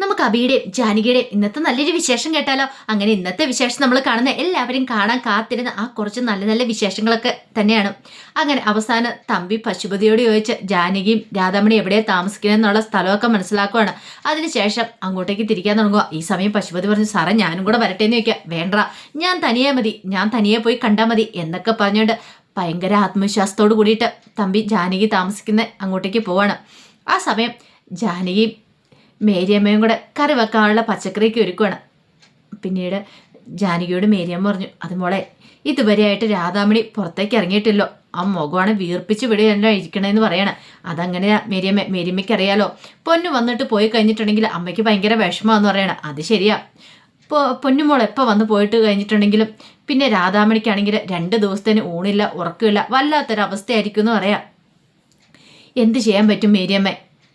നമുക്ക് അബിയുടെയും ജാനകിയുടെയും ഇന്നത്തെ നല്ലൊരു വിശേഷം കേട്ടാലോ? അങ്ങനെ ഇന്നത്തെ വിശേഷം നമ്മൾ കാണുന്ന എല്ലാവരും കാണാൻ കാത്തിരുന്ന ആ കുറച്ച് നല്ല നല്ല വിശേഷങ്ങളൊക്കെ തന്നെയാണ്. അങ്ങനെ അവസാനം തമ്പി പശുപതിയോട് ചോദിച്ച് ജാനകിയും രാധാമണി എവിടെയാണ് താമസിക്കുന്നത് എന്നുള്ള സ്ഥലമൊക്കെ മനസ്സിലാക്കുവാണ്. അതിനുശേഷം അങ്ങോട്ടേക്ക് തിരിക്കാൻ തുടങ്ങുക. ഈ സമയം പശുപതി പറഞ്ഞു, സാറേ ഞാനും കൂടെ വരട്ടെ എന്ന് ചോദിക്കുക. വേണ്ട, ഞാൻ തനിയെ മതി, ഞാൻ തനിയെ പോയി കണ്ടാൽ മതി എന്നൊക്കെ പറഞ്ഞുകൊണ്ട് ഭയങ്കര ആത്മവിശ്വാസത്തോട് കൂടിയിട്ട് തമ്പി ജാനകി താമസിക്കുന്ന അങ്ങോട്ടേക്ക് പോവാണ്. ആ സമയം ജാനകിയും മേരിയമ്മയും കൂടെ കറി വെക്കാനുള്ള പച്ചക്കറിയൊക്കെ ഒരുക്കുവാണ്. പിന്നീട് ജാനകിയോട് മേരിയമ്മ പറഞ്ഞു, അത് മോളെ ഇതുവരെയായിട്ട് രാധാമണി പുറത്തേക്ക് ഇറങ്ങിയിട്ടില്ലോ, ആ മുഖമാണ് വീർപ്പിച്ച് വിടുകയല്ല ഇരിക്കണമെന്ന് പറയണം. അതങ്ങനെയാ മേരിയമ്മയ്ക്ക് അറിയാലോ. പൊന്നു വന്നിട്ട് പോയി കഴിഞ്ഞിട്ടുണ്ടെങ്കിൽ അമ്മയ്ക്ക് ഭയങ്കര വിഷമമാണെന്ന് പറയണം. അത് ശരിയാ, പൊന്നുമോൾ എപ്പോൾ വന്ന് പോയിട്ട് കഴിഞ്ഞിട്ടുണ്ടെങ്കിലും പിന്നെ രാധാമണിക്കാണെങ്കിൽ 2 ദിവസത്തിന് ഊണില്ല ഉറക്കമില്ല, വല്ലാത്തൊരവസ്ഥയായിരിക്കും എന്ന് പറയാം. എന്ത് ചെയ്യാൻ പറ്റും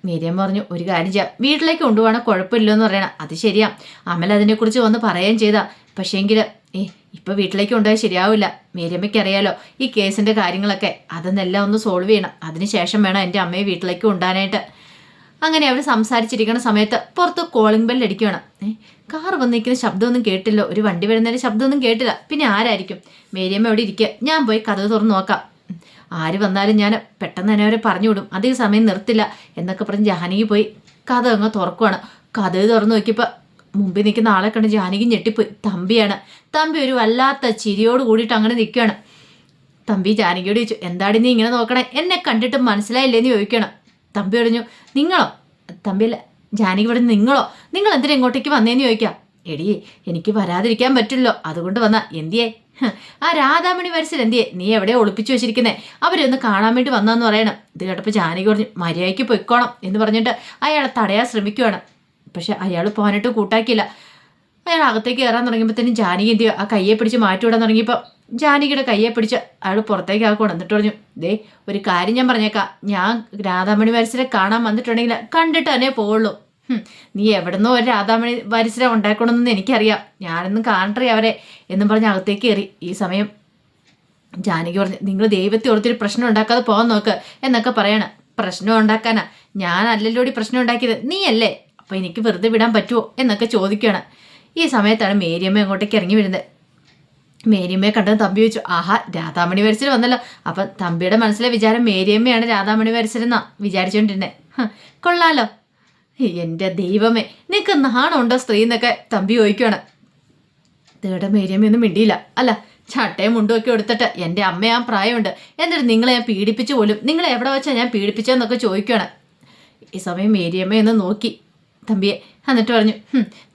മേരിയമ്മ പറഞ്ഞു, ഒരു കാര്യം ചെയ്യാം, വീട്ടിലേക്ക് കൊണ്ടുപോകണം, കുഴപ്പമില്ലെന്ന് പറയണം. അത് ശരിയാ, അമൽ അതിനെക്കുറിച്ച് വന്ന് പറയുകയും ചെയ്താ. പക്ഷേങ്കിൽ ഇപ്പം വീട്ടിലേക്ക് കൊണ്ടുപോയാൽ ശരിയാവില്ല. മേരിയമ്മയ്ക്ക് അറിയാലോ ഈ കേസിൻ്റെ കാര്യങ്ങളൊക്കെ, അതെന്നെല്ലാം ഒന്ന് സോൾവ് ചെയ്യണം. അതിനുശേഷം വേണം എൻ്റെ അമ്മയെ വീട്ടിലേക്ക് കൊണ്ടുപോകാനായിട്ട്. അങ്ങനെ അവർ സംസാരിച്ചിരിക്കുന്ന സമയത്ത് പുറത്ത് കോളിംഗ് ബെല്ല് അടിക്കുകയാണ്. കാർ വന്നിരിക്കുന്ന ശബ്ദമൊന്നും കേട്ടില്ല, ഒരു വണ്ടി വരുന്നതിൻ്റെ ശബ്ദമൊന്നും കേട്ടില്ല. പിന്നെ ആരായിരിക്കും? മേരിയമ്മ അവിടെ ഇരിക്കുക, ഞാൻ പോയി കഥ തുറന്ന് നോക്കാം. ആര് വന്നാലും ഞാൻ പെട്ടെന്ന് തന്നെ അവരെ പറഞ്ഞു വിടും, അധികം സമയം നിർത്തില്ല എന്നൊക്കെ പറഞ്ഞ് ജാനകി പോയി കഥ അങ്ങ് തുറക്കുവാണ്. കഥ തുറന്ന് നോക്കിയപ്പോൾ മുമ്പിൽ നിൽക്കുന്ന ആളെ കണ്ട് ജാനകി ഞെട്ടിപ്പോയി. തമ്പിയാണ്. തമ്പി ഒരു വല്ലാത്ത ചിരിയോട് കൂടിയിട്ട് അങ്ങനെ നിൽക്കുകയാണ്. തമ്പി ജാനകിയോട് ചോദിച്ചു, എന്താടി നീ ഇങ്ങനെ നോക്കണേ, എന്നെ കണ്ടിട്ട് മനസ്സിലായില്ലേന്ന് ചോദിക്കണം. തമ്പി പറഞ്ഞു, നിങ്ങളോ? തമ്പിയല്ല, ജാനകി പറഞ്ഞു, നിങ്ങൾ എന്തിനാ ഇങ്ങോട്ടേക്ക് വന്നേന്ന് ചോദിക്കാം. എടി എനിക്ക് വരാതിരിക്കാൻ പറ്റില്ലോ, അതുകൊണ്ട് വന്നാ. എന്തിയേ? ആ രാധാമണി വരച്ചിൽ എന്തിയേ? നീ എവിടെയോ ഒളിപ്പിച്ചു വെച്ചിരിക്കുന്നേ, അവരൊന്ന് കാണാൻ വേണ്ടി വന്നാന്ന് പറയണം. ഇത് കേട്ടപ്പോൾ ജാനകി പറഞ്ഞു, മര്യാദയ്ക്ക് പൊയ്ക്കോണം എന്ന് പറഞ്ഞിട്ട് അയാളെ തടയാൻ ശ്രമിക്കുവാണ്. പക്ഷെ അയാൾ പോകാനായിട്ട് കൂട്ടാക്കിയില്ല. അയാൾ അകത്തേക്ക് കയറാൻ തുടങ്ങിയപ്പോഴത്തേനും ജാനകി എന്ത് ചെയ്യുക, ആ കയ്യെ പിടിച്ച് മാറ്റിവിടാൻ തുടങ്ങിയപ്പോൾ ജാനകിയുടെ കയ്യെ പിടിച്ച് അയാൾ പുറത്തേക്ക് ആക്കണം. എന്നിട്ട് പറഞ്ഞു, ദേ ഒരു കാര്യം ഞാൻ പറഞ്ഞേക്കാം, ഞാൻ രാധാമണി വരച്ചിലെ കാണാൻ വന്നിട്ടുണ്ടെങ്കിൽ കണ്ടിട്ട് തന്നെ പോവുള്ളൂ. നീ എവിടുന്നോ ഒരു രാധാമണി വരച്ചില ഉണ്ടാക്കണമെന്ന് എനിക്കറിയാം, ഞാനൊന്നും കാണട്ടെ അവരെ എന്നും പറഞ്ഞ് അകത്തേക്ക് കയറി. ഈ സമയം ജാനകി പറഞ്ഞു, നിങ്ങൾ ദൈവത്തെ ഓർത്തിട്ട് പ്രശ്നം ഉണ്ടാക്കാതെ പോകാൻ നോക്ക് എന്നൊക്കെ പറയണം. പ്രശ്നം ഉണ്ടാക്കാനാ? ഞാനല്ലല്ലോടി പ്രശ്നം ഉണ്ടാക്കിയത്, നീയല്ലേ, അപ്പോൾ എനിക്ക് വെറുതെ വിടാൻ പറ്റുമോ എന്നൊക്കെ ചോദിക്കുകയാണ്. ഈ സമയത്താണ് മേരിയമ്മ അങ്ങോട്ടേക്ക് ഇറങ്ങി വരുന്നത്. മേരിയമ്മയെ കണ്ടത് തമ്പി വെച്ചു, ആഹാ രാധാമണി വരച്ചിൽ വന്നല്ലോ. അപ്പം തമ്പിയുടെ മനസ്സിലെ വിചാരം മേരിയമ്മയാണ് രാധാമണി വരച്ചിലെന്നാ വിചാരിച്ചുകൊണ്ടിരുന്നത്. കൊള്ളാലോ, എൻ്റെ ദൈവമേ നിനക്ക് നാണമുണ്ടോ സ്ത്രീ എന്നൊക്കെ തമ്പി ചോദിക്കുകയാണ്. തേടെ മേരിയമ്മയൊന്നും മിണ്ടിയില്ല. അല്ല, ചട്ടയും മുണ്ടുമൊക്കെ എടുത്തിട്ട് എൻ്റെ അമ്മയാൻ പ്രായമുണ്ട്, എന്നിട്ട് നിങ്ങളെ ഞാൻ പീഡിപ്പിച്ചു പോലും, നിങ്ങളെ എവിടെ വെച്ചാൽ ഞാൻ പീഡിപ്പിച്ചതെന്നൊക്കെ ചോദിക്കുകയാണ്. ഈ സമയം മേരിയമ്മയൊന്ന് നോക്കി തമ്പിയെ, എന്നിട്ട് പറഞ്ഞു,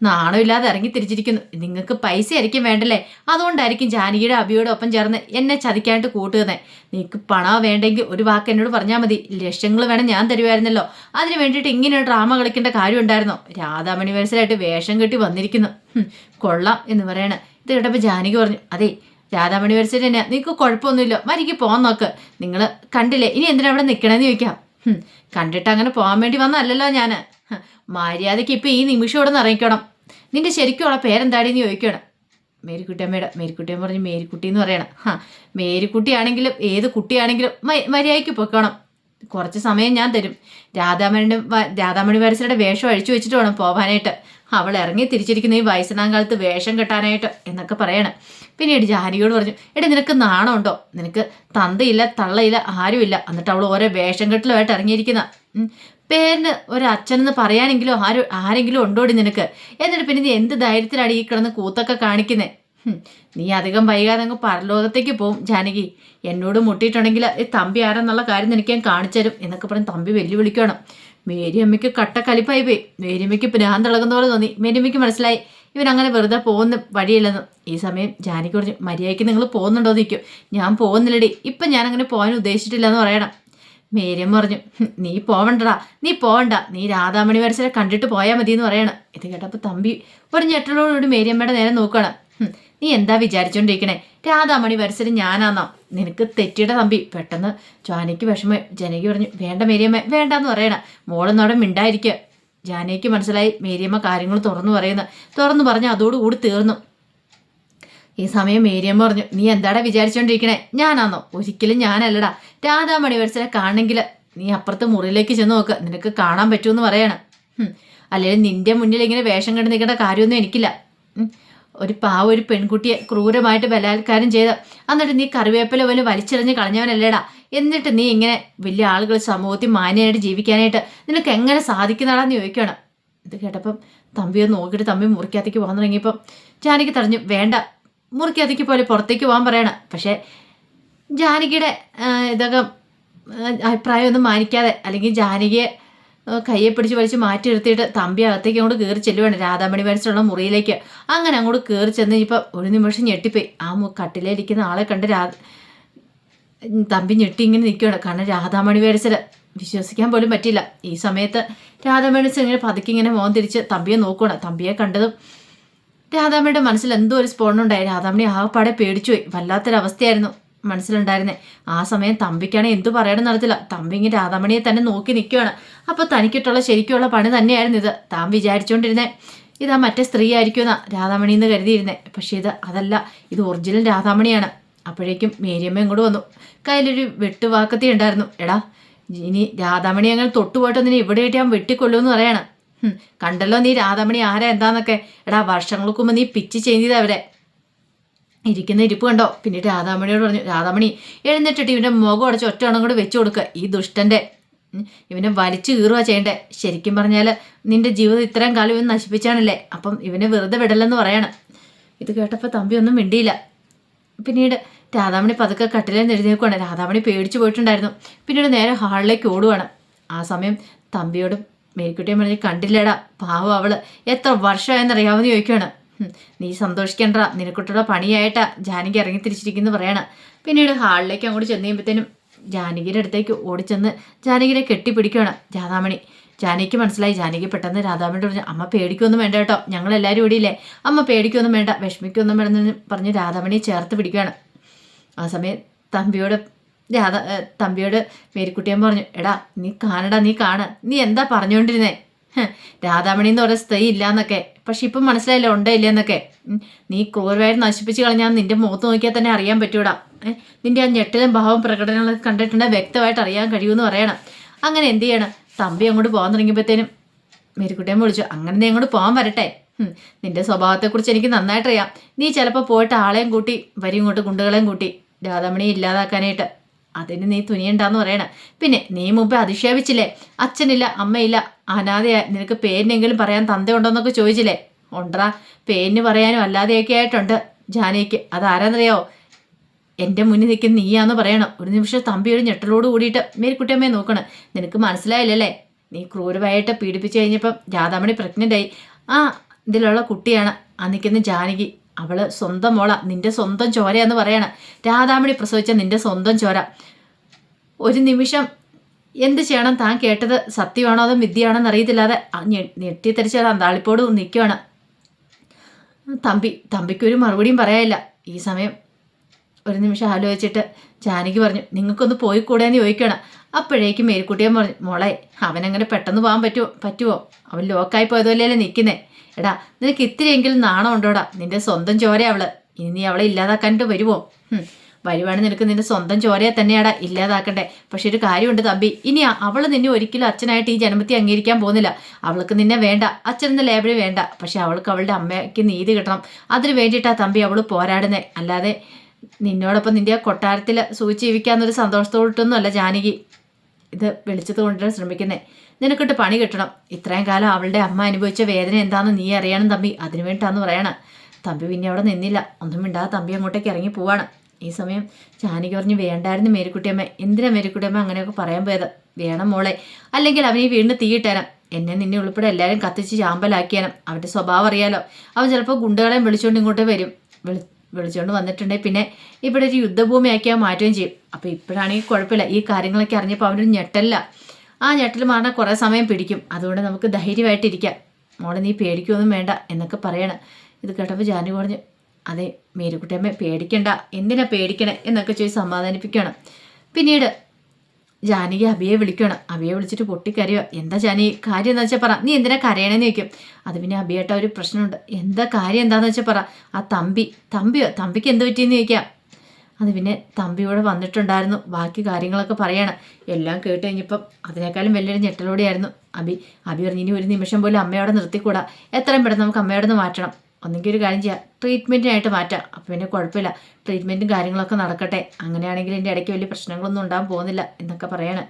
നാണമില്ലാതെ ഇറങ്ങി തിരിച്ചിരിക്കുന്നു, നിങ്ങൾക്ക് പൈസ ആയിരിക്കും വേണ്ടല്ലേ, അതുകൊണ്ടായിരിക്കും ജാനകിയുടെ അബിയുടെ ഒപ്പം ചേർന്ന് എന്നെ ചതിക്കാനായിട്ട് കൂട്ടുന്നത്. നിനക്ക് പണം വേണ്ടെങ്കിൽ ഒരു വാക്ക് എന്നോട് പറഞ്ഞാൽ മതി, ലക്ഷങ്ങൾ വേണം ഞാൻ തരുമായിരുന്നല്ലോ, അതിന് വേണ്ടിയിട്ട് ഇങ്ങനെ ഡ്രാമ കളിക്കേണ്ട കാര്യം ഉണ്ടായിരുന്നോ? രാധാമണി വയസ്സിലായിട്ട് വേഷം കെട്ടി വന്നിരിക്കുന്നു, കൊള്ളാം എന്ന് പറയണ. ഇത് കേട്ടപ്പോൾ ജാനകി പറഞ്ഞു, അതെ രാധാമണി വയസ്സിൽ തന്നെ നിങ്ങൾക്ക് കുഴപ്പമൊന്നുമില്ല, മരിക്ക് പോകാൻ നോക്ക്, നിങ്ങൾ കണ്ടില്ലേ, ഇനി എന്തിനാ അവിടെ നിൽക്കണമെന്ന് ചോദിക്കാം. കണ്ടിട്ട് അങ്ങനെ പോകാൻ വേണ്ടി വന്നല്ലോ ഞാൻ, മര്യാദയ്ക്ക് ഇപ്പം ഈ നിമിഷം ഇവിടെ നിന്ന് ഇറങ്ങിക്കണം. നിന്റെ ശരിക്കുള്ള പേരെന്താടിയെന്ന് ചോദിക്കണം. മേരിക്കുട്ടിയമ്മ പറഞ്ഞു, മേരിക്കുട്ടി എന്ന് പറയണം. മേരിക്കുട്ടിയാണെങ്കിലും ഏത് കുട്ടിയാണെങ്കിലും മര്യാദയ്ക്ക് പൊയ്ക്കണം, കുറച്ച് സമയം ഞാൻ തരും. രാധാമണി വരസരുടെ വേഷം അഴിച്ചു വെച്ചിട്ട് വേണം പോകാനായിട്ട്, അവൾ ഇറങ്ങി തിരിച്ചിരിക്കുന്ന ഈ വയസ്സനാങ്കാലത്ത് വേഷം കെട്ടാനായിട്ട് എന്നൊക്കെ പറയണം. പിന്നീട് ജാനകിയോട് പറഞ്ഞു, എടി നിനക്ക് നാണമുണ്ടോ? നിനക്ക് തന്തയില്ല തള്ളയില്ല ആരുമില്ല, എന്നിട്ട് അവൾ ഓരോ വേഷം കെട്ടലുമായിട്ട് ഇറങ്ങിയിരിക്കുന്ന, പേരിന് ഒരച്ഛനെന്ന് പറയാനെങ്കിലും ആരെങ്കിലും ഉണ്ടോടി നിനക്ക്? എന്നിട്ട് പിന്നെ നീ എന്ത് ധൈര്യത്തിലാണ് ഈ കിടന്ന് കൂത്തൊക്കെ കാണിക്കുന്നത്? നീ അധികം വൈകാതെ അങ്ങ് പരലോകത്തേക്ക് പോവും ജാനകി, എന്നോട് മുട്ടിയിട്ടുണ്ടെങ്കിൽ ഈ തമ്പി ആരെന്നുള്ള കാര്യം എനിക്ക് ഞാൻ കാണിച്ചു തരും എന്നൊക്കെ പറഞ്ഞ് തമ്പി വെല്ലുവിളിക്കണം. മേരിയമ്മയ്ക്ക് കട്ടക്കലിപ്പായി പോയി. മേരിയമ്മയ്ക്ക് ഭ്രാന്തിളകുന്ന പോലെ തോന്നി. മേരിയമ്മയ്ക്ക് മനസ്സിലായി ഇവനങ്ങനെ വെറുതെ പോകുന്ന വഴിയില്ലെന്ന്. ഈ സമയം ജാനകി പറഞ്ഞു, മര്യാദയ്ക്ക് നിങ്ങൾ പോകുന്നുണ്ടോ എന്ന് നിൽക്കും. ഞാൻ പോകുന്നില്ലടി, ഇപ്പം ഞാനങ്ങനെ പോകാൻ ഉദ്ദേശിച്ചിട്ടില്ല എന്ന് പറയണം. മേരിയമ്മ പറഞ്ഞു, നീ പോവണ്ടടാ, നീ പോവണ്ട, നീ രാധാമണി വരച്ചിലെ കണ്ടിട്ട് പോയാൽ മതി എന്ന് പറയണം. ഇത് കേട്ടപ്പോൾ തമ്പി ഒരു ഞെട്ടലോടുകൂടി മേരിയമ്മയുടെ നേരെ നോക്കുകയാണ്. നീ എന്താ വിചാരിച്ചോണ്ടിരിക്കണേ, രാധാമണി വരച്ചിൽ ഞാനാന്നോ? നിനക്ക് തെറ്റിയുടെ തമ്പി. പെട്ടെന്ന് ജാനകിക്ക് വിഷമം. ജാനകി പറഞ്ഞു, വേണ്ട മേരിയമ്മ, വേണ്ടെന്ന് പറയണം. മോളെന്നോടെ മിണ്ടായിരിക്കുക. ജാനകിക്ക് മനസ്സിലായി മേരിയമ്മ കാര്യങ്ങൾ തുറന്നു പറഞ്ഞ് അതോടുകൂടി തീർന്നു. ഈ സമയം മേരിയമ്മ പറഞ്ഞു, നീ എന്താടാ വിചാരിച്ചോണ്ടിരിക്കണേ, ഞാനാന്നോ? ഒരിക്കലും ഞാനല്ലടാ. രാധാമണി വരച്ചിലെ കാണണമെങ്കിൽ നീ അപ്പുറത്തെ മുറിയിലേക്ക് ചെന്ന് നോക്ക്, നിനക്ക് കാണാൻ പറ്റുമെന്ന് പറയണം. അല്ലെങ്കിൽ നിന്റെ മുന്നിൽ ഇങ്ങനെ വേഷം കണ്ടു നിൽക്കേണ്ട കാര്യമൊന്നും എനിക്കില്ല. ഒരു ഒരു പെൺകുട്ടിയെ ക്രൂരമായിട്ട് ബലാത്കാരം ചെയ്ത് എന്നിട്ട് നീ കറിവേപ്പില പോലും വലിച്ചെറിഞ്ഞ് കളഞ്ഞവനല്ലേടാ. എന്നിട്ട് നീ ഇങ്ങനെ വലിയ ആളുകൾ സമൂഹത്തിൽ മാന്യമായിട്ട് ജീവിക്കാനായിട്ട് നിനക്ക് എങ്ങനെ സാധിക്കുന്നതാണെന്ന് ചോദിക്കുകയാണ്. ഇത് കേട്ടപ്പം തമ്പി ഒന്ന് നോക്കിയിട്ട് തമ്പി മുറിക്കകത്തേക്ക് പോകാൻ തുടങ്ങിയപ്പം ജാനകി തടഞ്ഞു. വേണ്ട, മുറിക്കകത്തേക്ക് പോലെ പുറത്തേക്ക് പോകാൻ പറയണം. പക്ഷേ ജാനകിയുടെ ഇതൊക്കെ അഭിപ്രായം ഒന്നും മാനിക്കാതെ അല്ലെങ്കിൽ ജാനകിയെ കയ്യെ പിടിച്ച് വലിച്ച് മാറ്റി നിർത്തിയിട്ട് തമ്പി അകത്തേക്ക് അങ്ങോട്ട് കയറി ചെല്ലുവാണ് രാധാമണി വരച്ചുള്ള മുറിയിലേക്ക്. അങ്ങനെ അങ്ങോട്ട് കയറി ചെന്ന് ഇപ്പം ഒരു നിമിഷം ഞെട്ടിപ്പോയി. ആ കട്ടിലിരിക്കുന്ന ആളെ കണ്ട് തമ്പി ഞെട്ടി ഇങ്ങനെ നിൽക്കുകയാണ്. കാരണം രാധാമണി വരച്ചൽ വിശ്വസിക്കാൻ പോലും പറ്റില്ല. ഈ സമയത്ത് രാധാമണി ഇങ്ങനെ പതുക്കി ഇങ്ങനെ മോൻ തിരിച്ച് തമ്പിയെ നോക്കുകയാണ്. തമ്പിയെ കണ്ടതും രാധാമണിയുടെ മനസ്സിൽ എന്തോ ഒരു സ്ഫോടനമുണ്ടായി. രാധാമണി ആകെപ്പാടെ പേടിച്ചുപോയി. വല്ലാത്തൊരവസ്ഥയായിരുന്നു മനസ്സിലുണ്ടായിരുന്നേ. ആ സമയം തമ്പിക്കാണെങ്കിൽ എന്തു പറയണം നടത്തില്ല. തമ്പി ഇങ്ങനെ രാധാമണിയെ തന്നെ നോക്കി നിൽക്കുകയാണ്. അപ്പോൾ തനിക്കിട്ടുള്ള ശരിക്കുള്ള പണി തന്നെയായിരുന്നു ഇത്. താൻ വിചാരിച്ചുകൊണ്ടിരുന്നേ ഇതാ മറ്റേ സ്ത്രീ ആയിരിക്കുമെന്നാ രാധാമണി എന്ന് കരുതിയിരുന്നേ. പക്ഷേ അതല്ല, ഇത് ഒറിജിനൽ രാധാമണിയാണ്. അപ്പോഴേക്കും മേരിയമ്മയും കൂടെ വന്നു. കയ്യിലൊരു വെട്ടുവാക്കത്തി ഉണ്ടായിരുന്നു. എടാ, ഇനി രാധാമണി അങ്ങനെ തൊട്ടുപോയിട്ട് നിന്നെ ഇവിടെ ആയിട്ട് ഞാൻ വെട്ടിക്കൊല്ലുമെന്ന് പറയണം. കണ്ടല്ലോ നീ രാധാമണി ആരാ എന്താന്നൊക്കെ. എടാ, വർഷങ്ങൾക്ക് മുമ്പ് നീ പിച്ച് ചെയ്തത് അവരെ ഇരിക്കുന്ന ഇരിപ്പ് കണ്ടോ. പിന്നീട് രാധാമണിയോട് പറഞ്ഞു, രാധാമണി എഴുന്നേറ്റിട്ട് ഇവൻ്റെ മുഖം അടച്ച് ഒറ്റയാണം കൂടെ വെച്ചു കൊടുക്കുക. ഈ ദുഷ്ടൻ്റെ ഇവനെ വലിച്ചു കീറുക ചെയ്യണ്ടേ. ശരിക്കും പറഞ്ഞാൽ നിന്റെ ജീവിതം ഇത്രയും കാലം ഇവൻ നശിപ്പിച്ചാണല്ലേ. അപ്പം ഇവനെ വെറുതെ വിടലെന്ന് പറയണം. ഇത് കേട്ടപ്പോൾ തമ്പി ഒന്നും മിണ്ടിയില്ല. പിന്നീട് രാധാമണി പതുക്കെ കട്ടിലേന്ന് എഴുന്നേൽക്കുവാണ്. രാധാമണി പേടിച്ചു പോയിട്ടുണ്ടായിരുന്നു. പിന്നീട് നേരെ ഹാളിലേക്ക് ഓടുവാണ്. ആ സമയം തമ്പിയോട് മേരിക്കുട്ടിയെ പറഞ്ഞ്, കണ്ടില്ലടാ പാവം അവള് എത്ര വർഷമായെന്നറിയാമെന്ന് ചോദിക്കുകയാണ്. നീ സന്തോഷിക്കേണ്ട, നിനക്കുട്ടുള്ള പണിയായിട്ടാ ജാനകി ഇറങ്ങി തിരിച്ചിരിക്കുന്നു പറയണം. പിന്നീട് ഹാളിലേക്ക് അങ്ങോട്ട് ചെന്ന് കഴിയുമ്പോഴത്തേനും ജാനകിയുടെ അടുത്തേക്ക് ഓടിച്ചെന്ന് ജാനകിനെ കെട്ടിപ്പിടിക്കുകയാണ് രാധാമണി. ജാനകിക്ക് മനസ്സിലായി. ജാനകി പെട്ടെന്ന് രാധാമണിയോട് പറഞ്ഞു, അമ്മ പേടിക്കൊന്നും വേണ്ട കേട്ടോ, ഞങ്ങളെല്ലാവരും ഓടിയില്ലേ, അമ്മ പേടിക്കൊന്നും വേണ്ട, വിഷമിക്കൊന്നും വേണമെന്ന് പറഞ്ഞ് രാധാമണിയെ ചേർത്ത് പിടിക്കുകയാണ്. ആ സമയം തമ്പിയോട് മേരിക്കുട്ടിയൻ പറഞ്ഞു, എടാ നീ കാണടാ, നീ കാണ്, നീ എന്താ പറഞ്ഞുകൊണ്ടിരുന്നേ. രാധാമണി എന്ന് പറയുന്ന സ്ത്രീ ഇല്ലാന്നൊക്കെ, പക്ഷെ ഇപ്പം മനസ്സിലായില്ല ഉണ്ടോ ഇല്ലെന്നൊക്കെ. നീ ക്രൂരമായിട്ട് നശിപ്പിച്ച് കളഞ്ഞാൽ നിന്റെ മുഖത്ത് നോക്കിയാൽ തന്നെ അറിയാൻ പറ്റൂടാ. നിന്റെ ആ ഞെട്ടലും ഭാവം പ്രകടനങ്ങളൊക്കെ കണ്ടിട്ടുണ്ടെങ്കിൽ വ്യക്തമായിട്ട് അറിയാൻ കഴിയുമെന്ന് പറയണം. അങ്ങനെ എന്ത് ചെയ്യണം, തമ്പി അങ്ങോട്ട് പോകാൻ തുടങ്ങിയപ്പോഴത്തേനും മേരിക്കുട്ടിയൻ വിളിച്ചു, അങ്ങനെ നീ അങ്ങോട്ട് പോകാൻ വരട്ടെ. നിന്റെ സ്വഭാവത്തെക്കുറിച്ച് എനിക്ക് നന്നായിട്ടറിയാം. നീ ചിലപ്പോൾ പോയിട്ട് ആളെയും കൂട്ടി വരും ഇങ്ങോട്ട്, ഗുണ്ടുകളെയും കൂട്ടി രാധാമണിയെ ഇല്ലാതാക്കാനായിട്ട്. അതിന് നീ തുനിയണ്ടെന്ന് പറയണം. പിന്നെ നീ മുമ്പ് അധിക്ഷേപിച്ചില്ലേ, അച്ഛനില്ല അമ്മയില്ല അനാഥയാ, നിനക്ക് പേരിനെങ്കിലും പറയാൻ തന്തയുണ്ടോന്നൊക്കെ ചോദിച്ചില്ലേ. ഉണ്ടറാ, പേരിന് പറയാനും അല്ലാതെയൊക്കെ ആയിട്ടുണ്ട് ജാനകിക്ക്. അതാരാന്നറിയാവോ, എൻ്റെ മുന്നിൽ നിൽക്കുന്ന നീയാന്ന് പറയണം. ഒരു നിമിഷം തമ്പി ഒരു ഞെട്ടലോട് കൂടിയിട്ട് മേരിക്കുട്ടിയമ്മയെ നോക്കണം. നിനക്ക് മനസ്സിലായില്ലല്ലേ, നീ ക്രൂരമായിട്ട് പീഡിപ്പിച്ച് കഴിഞ്ഞപ്പം രാധാമണി പ്രഗ്നൻ്റായി. ആ ഇതിലുള്ള കുട്ടിയാണ് ആ നിൽക്കുന്ന ജാനകി. അവള് സ്വന്തം മോള, നിന്റെ സ്വന്തം ചോരയാന്ന് പറയണം. രാധാമണി പ്രസവിച്ച നിന്റെ സ്വന്തം ചോര. ഒരു നിമിഷം എന്ത് ചെയ്യണം, താൻ കേട്ടത് സത്യമാണോ അതോ വിദ്യയാണോ എന്നറിയത്തില്ലാതെ ഞെട്ടിത്തെറിച്ച അന്താളിപ്പോട് നിൽക്കുകയാണ് തമ്പിക്കൊരു മറുപടിയും പറയാനില്ല. ഈ സമയം ഒരു നിമിഷം ആലോചിച്ചിട്ട് ജാനകി പറഞ്ഞു, നിങ്ങൾക്കൊന്ന് പോയിക്കൂടെയെന്ന് ചോദിക്കണം. അപ്പോഴേക്കും മേരിക്കുട്ടിയൻ പറഞ്ഞു, മോളെ അവനങ്ങനെ പെട്ടെന്ന് പോകാൻ പറ്റുമോ, അവൻ ലോക്കായി പോയതുപോലെയല്ലേ നിൽക്കുന്നേ. എടാ, നിനക്ക് ഇത്തിരിയെങ്കിലും നാണം ഉണ്ടോടാ, നിന്റെ സ്വന്തം ചോര അവള്. ഇനി നീ അവളെ ഇല്ലാതാക്കാനിട്ട് വരുമോ? വരുവാണ്, നിനക്ക് നിന്റെ സ്വന്തം ചോരയെ തന്നെയാടാ ഇല്ലാതാക്കണ്ടേ. പക്ഷെ ഒരു കാര്യമുണ്ട് തമ്പി, ഇനി അവള് നിന്നെ ഒരിക്കലും അച്ഛനായിട്ട് ഈ ജന്മത്തെ അംഗീകരിക്കാൻ പോകുന്നില്ല. അവൾക്ക് നിന്നെ വേണ്ട, അച്ഛനെന്ന ലേബിൾ വേണ്ട. പക്ഷെ അവൾക്ക് അവളുടെ അമ്മയ്ക്ക് നീതി കിട്ടണം. അതിന് വേണ്ടിയിട്ടാ തമ്പി അവള് പോരാടുന്നേ. അല്ലാതെ നിന്നോടൊപ്പം നിന്റെ ആ കൊട്ടാരത്തിൽ സൂചിച്ച് ജീവിക്കാന്നൊരു സന്തോഷത്തോട്ടൊന്നും അല്ല ജാനകി ഇത് വെളിച്ചത്ത് കൊണ്ടുവരാൻ ശ്രമിക്കുന്നേ. നിനക്കിട്ട് പണി കിട്ടണം. ഇത്രയും കാലം അവളുടെ അമ്മ അനുഭവിച്ച വേദന എന്താണെന്ന് നീ അറിയണം തമ്പി, അതിനു വേണ്ടിയിട്ടാന്ന് പറയണം. തമ്പി പിന്നെ അവിടെ നിന്നില്ല, ഒന്നും മിണ്ടാതെ തമ്പി അങ്ങോട്ടേക്ക് ഇറങ്ങി പോവാണ്. ഈ സമയം ജാനകി പറഞ്ഞു, വേണ്ടായിരുന്നു മേരിക്കുട്ടിയമ്മ, എന്തിനാ മേരിക്കുട്ടിയമ്മ അങ്ങനെയൊക്കെ പറയാൻ പോയത്? വേണം മോളെ, അല്ലെങ്കിൽ അവൻ ഈ വീടിന് തീയിട്ടേരാം. എന്നെ നിന്നെ ഉൾപ്പെടെ എല്ലാവരും കത്തിച്ച് ചാമ്പലാക്കിയാനും. അവൻ്റെ സ്വഭാവം അറിയാലോ, അവൻ ചിലപ്പോൾ ഗുണ്ടകളെയും വിളിച്ചുകൊണ്ട് ഇങ്ങോട്ട് വരും. വിളിച്ചുകൊണ്ട് വന്നിട്ടുണ്ടെങ്കിൽ പിന്നെ ഇവിടെ ഒരു യുദ്ധഭൂമിയാക്കി മാറ്റുകയും ചെയ്യും. അപ്പോൾ ഇപ്പോഴാണെങ്കിൽ കുഴപ്പമില്ല, ഈ കാര്യങ്ങളൊക്കെ അറിഞ്ഞപ്പോൾ അവനൊരു ഞെട്ടല്ല. ആ ഞെട്ടൽ മാറാൻ കുറേ സമയം പിടിക്കും. അതുകൊണ്ട് നമുക്ക് ധൈര്യമായിട്ടിരിക്കാം. മോളെ നീ പേടിക്കൊന്നും വേണ്ട എന്നൊക്കെ പറയണം. ഇത് കേട്ടപ്പോൾ ജാനകി പറഞ്ഞു, അതെ മേരിക്കുട്ടിയമ്മ പേടിക്കണ്ട, എന്തിനാ പേടിക്കണേ എന്നൊക്കെ ചോദിച്ച് സമാധാനിപ്പിക്കണം. പിന്നീട് ജാനകി അബിയെ വിളിക്കണം. അബിയെ വിളിച്ചിട്ട് പൊട്ടിക്കരയോ. എന്താ ജാനകി കാര്യം എന്താ വെച്ചാൽ പറ, നീ എന്തിനാ കരയണേന്ന് ചോദിക്കും. അത് പിന്നെ അബിയായിട്ട് ഒരു പ്രശ്നമുണ്ട്. എന്താ കാര്യം എന്താന്ന് വെച്ചാൽ പറ. ആ തമ്പിക്ക് എന്ത് പറ്റിയെന്ന് ചോദിക്കാം. അത് പിന്നെ തമ്പിയോടെ വന്നിട്ടുണ്ടായിരുന്നു, ബാക്കി കാര്യങ്ങളൊക്കെ പറയാണ്. എല്ലാം കേട്ട് കഴിഞ്ഞപ്പം അതിനേക്കാളും വലിയൊരു ഞെട്ടലോടെയായിരുന്നു അബി. അബി പറഞ്ഞു, ഇനി ഒരു നിമിഷം പോലും അമ്മയോടെ നിർത്തിക്കൂടാ, എത്രയും പെട്ടെന്ന് നമുക്ക് അമ്മയോടെ നിന്ന് മാറ്റണം. ഒന്നെങ്കിൽ ഒരു കാര്യം ചെയ്യാം, ട്രീറ്റ്മെൻറ്റിനായിട്ട് മാറ്റാം, അപ്പം പിന്നെ കുഴപ്പമില്ല, ട്രീറ്റ്മെൻറ്റും കാര്യങ്ങളൊക്കെ നടക്കട്ടെ, അങ്ങനെയാണെങ്കിൽ എൻ്റെ ഇടയ്ക്ക് വലിയ പ്രശ്നങ്ങളൊന്നും ഉണ്ടാകാൻ പോകുന്നില്ല എന്നൊക്കെ പറയാണ്.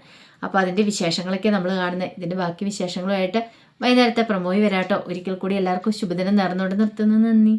അപ്പോൾ അതിൻ്റെ വിശേഷങ്ങളൊക്കെ നമ്മൾ കാണുന്നത്. ഇതിൻ്റെ ബാക്കി വിശേഷങ്ങളുമായിട്ട് വൈകുന്നേരത്തെ പ്രമോയി വരാട്ടോ. ഒരിക്കൽ കൂടി എല്ലാവർക്കും ശുഭദിനം നേർന്നുകൊണ്ട് നിർത്തുന്നു. നന്ദി.